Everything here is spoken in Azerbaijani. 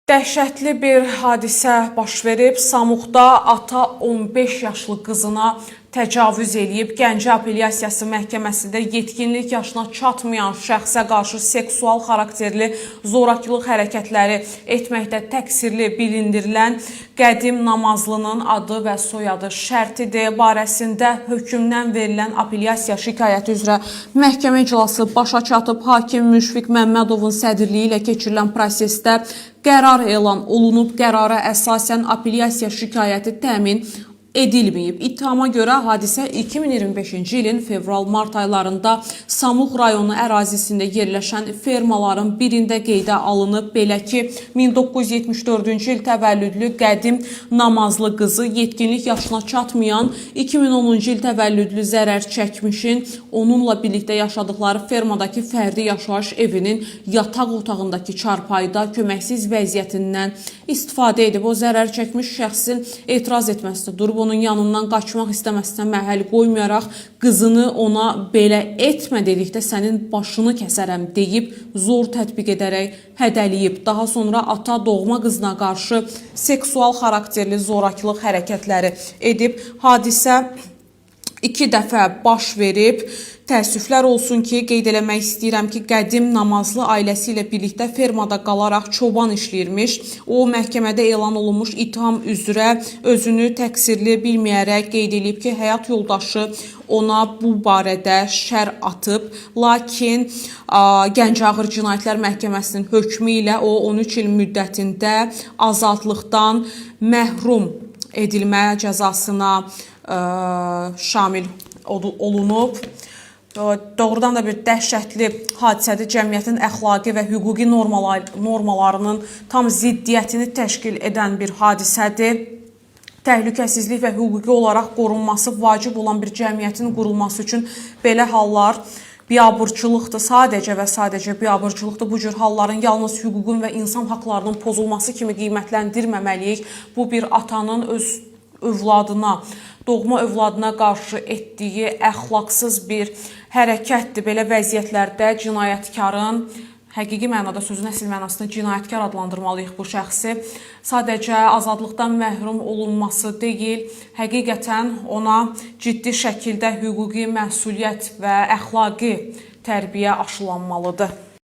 Dəhşətli bir hadisə baş verib. Samuqda ata 15 yaşlı qızına təcavüz eləyib. Gəncə Apellyasiyası Məhkəməsində yetkinlik yaşına çatmayan şəxsə qarşı seksual xarakterli zorakılıq hərəkətləri etməkdə təqsirli bilindirilən Qədim Namazlının adı və soyadı şərtidir. Barəsində hökmdən verilən apellyasiya şikayəti üzrə məhkəmə iclası başa çatıb. Hakim Müşfiq Məmmədovun sədrliyi ilə keçirilən prosesdə qərar elan olunub. Qərara əsasən apellyasiya şikayəti təmin edilməyib. İttihama görə hadisə 2025-ci ilin fevral-mart aylarında Samuq rayonu ərazisində yerləşən fermaların birində qeydə alınıb. Belə ki, 1974-cü il təvəllüdlü Qədim Namazlı qızı yetkinlik yaşına çatmayan 2010-cu il təvəllüdlü zərər çəkmişin onunla birlikdə yaşadıkları fermadakı fərdi yaşayış evinin yataq otağındakı çarpayıda köməksiz vəziyyətindən istifadə edib. O zərər çəkmiş şəxsin etiraz etməsində durub. Onun yanından qaçmaq istəməsinə məhəl qoymayaraq qızını ona belə etmə dedikdə sənin başını kəsərəm deyib zor tətbiq edərək hədəliyib. Daha sonra ata doğma qızına qarşı seksual xarakterli zorakılıq hərəkətləri edib. Hadisə 2 dəfə baş verib. Təəssüflər olsun ki, qeyd eləmək istəyirəm ki, Qədim Namazlı ailəsi ilə birlikdə fermada qalaraq çoban işləyirmiş. O, məhkəmədə elan olunmuş ittiham üzrə özünü təqsirli bilməyərək qeyd edib ki, həyat yoldaşı ona bu barədə şər atıb. Lakin Gəncə Ağır Cinayətlər Məhkəməsinin hökmü ilə o 13 il müddətində azadlıqdan məhrum edilmə cəzasına şamil olunub. Doğrudan da bir dəhşətli hadisədir. Cəmiyyətin əxlaqi və hüquqi normalarının tam ziddiyyətini təşkil edən bir hadisədir. Təhlükəsizlik və hüquqi olaraq qorunması vacib olan bir cəmiyyətin qurulması üçün belə hallar biabırçılıqdır. Sadəcə və sadəcə biabırçılıqdır. Bu cür halların yalnız hüququn və insan haqlarının pozulması kimi qiymətləndirməməliyik. Bu bir atanın öz övladına, doğma övladına qarşı etdiyi əxlaqsız bir hərəkətdir. Belə vəziyyətlərdə cinayətkarın, həqiqi mənada sözün əsl mənasında cinayətkar adlandırmalıyıq bu şəxsi. Sadəcə azadlıqdan məhrum olunması deyil, həqiqətən ona ciddi şəkildə hüquqi məsuliyyət və əxlaqi tərbiyə aşılanmalıdır.